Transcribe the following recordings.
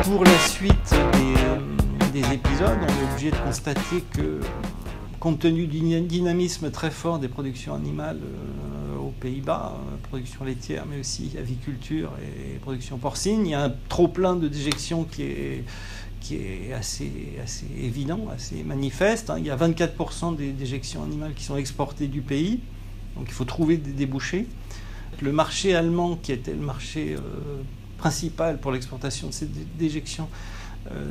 Pour la suite des épisodes, on est obligé de constater que, compte tenu du dynamisme très fort des productions animales aux Pays-Bas, production laitière, mais aussi aviculture et production porcine, il y a un trop-plein de déjections qui est assez évident, assez manifeste. Il y a 24% des déjections animales qui sont exportées du pays, donc il faut trouver des débouchés. Le marché allemand, qui était le marché principal pour l'exportation de ces déjections,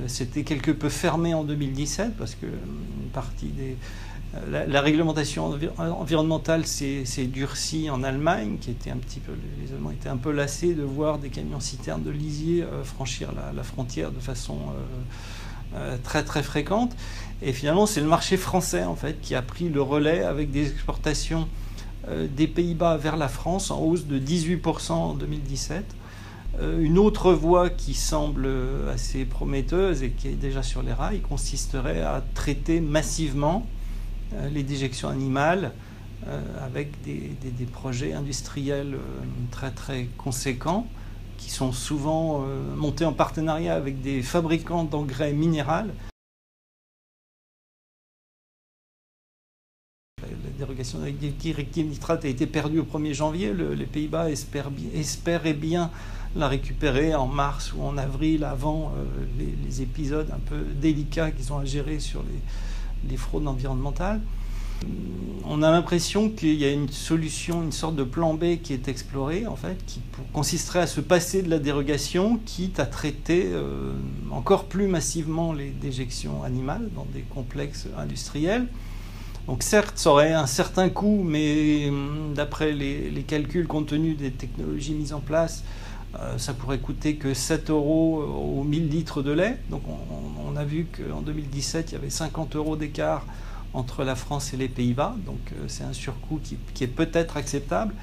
c'était quelque peu fermé en 2017 parce que une partie la réglementation environnementale s'est durcie en Allemagne, qui était les Allemands étaient un peu lassés de voir des camions-citernes de lisier franchir la frontière de façon très très fréquente. Et finalement, c'est le marché français en fait qui a pris le relais avec des exportations des Pays-Bas vers la France en hausse de 18% en 2017. Une autre voie qui semble assez prometteuse et qui est déjà sur les rails consisterait à traiter massivement les déjections animales avec des projets industriels très très conséquents qui sont souvent montés en partenariat avec des fabricants d'engrais minéral. La dérogation de la directive nitrate a été perdue au 1er janvier. Les Pays-Bas espéraient bien la récupérer en mars ou en avril avant les épisodes un peu délicats qu'ils ont à gérer sur les fraudes environnementales. On a l'impression qu'il y a une solution, une sorte de plan B qui est exploré, en fait, qui consisterait à se passer de la dérogation, quitte à traiter encore plus massivement les déjections animales dans des complexes industriels. Donc certes, ça aurait un certain coût, mais d'après les calculs compte tenu des technologies mises en place, ça pourrait coûter que 7 € aux 1000 litres de lait. Donc on a vu qu'en 2017, il y avait 50 € d'écart entre la France et les Pays-Bas. Donc c'est un surcoût qui est peut-être acceptable.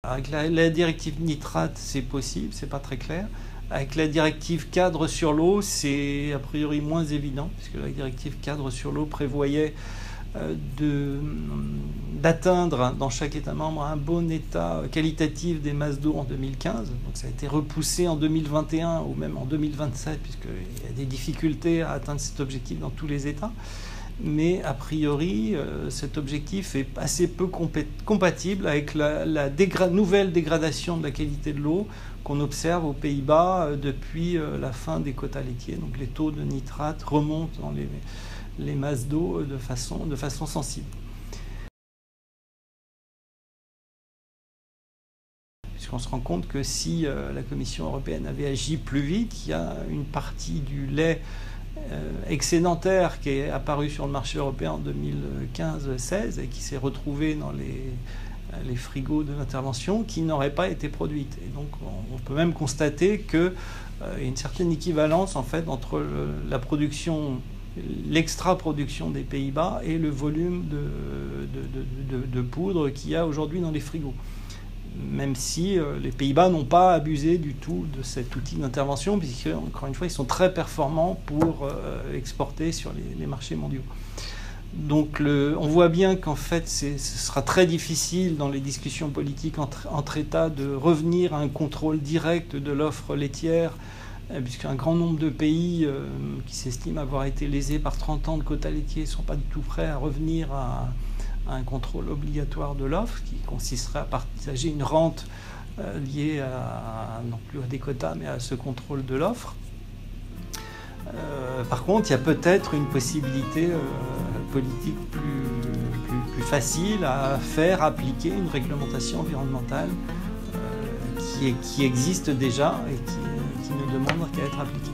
Avec la directive nitrate, c'est possible, c'est pas très clair. Avec la directive cadre sur l'eau, c'est a priori moins évident, puisque la directive cadre sur l'eau prévoyait d'atteindre dans chaque État membre un bon état qualitatif des masses d'eau en 2015. Donc ça a été repoussé en 2021 ou même en 2027, puisqu'il y a des difficultés à atteindre cet objectif dans tous les États. Mais a priori, cet objectif est assez peu compatible avec la nouvelle dégradation de la qualité de l'eau qu'on observe aux Pays-Bas depuis la fin des quotas laitiers. Donc les taux de nitrate remontent dans les masses d'eau de façon sensible. Puisqu'on se rend compte que si la Commission européenne avait agi plus vite, il y a une partie du lait excédentaire qui est apparu sur le marché européen en 2015-16 et qui s'est retrouvé dans les frigos de l'intervention qui n'aurait pas été produite. Et donc on peut même constater qu'il y a une certaine équivalence en fait entre la production, l'extra-production des Pays-Bas et le volume de poudre qu'il y a aujourd'hui dans les frigos. Même si les Pays-Bas n'ont pas abusé du tout de cet outil d'intervention, puisque, encore une fois, ils sont très performants pour exporter sur les marchés mondiaux. Donc on voit bien qu'en fait, ce sera très difficile dans les discussions politiques entre États de revenir à un contrôle direct de l'offre laitière, puisqu'un grand nombre de pays qui s'estiment avoir été lésés par 30 ans de quotas laitiers ne sont pas du tout prêts à revenir à un contrôle obligatoire de l'offre qui consisterait à partager une rente liée non plus à des quotas mais à ce contrôle de l'offre. Par contre, il y a peut-être une possibilité politique plus facile à faire appliquer une réglementation environnementale qui existe déjà et qui ne demande qu'à être appliquée.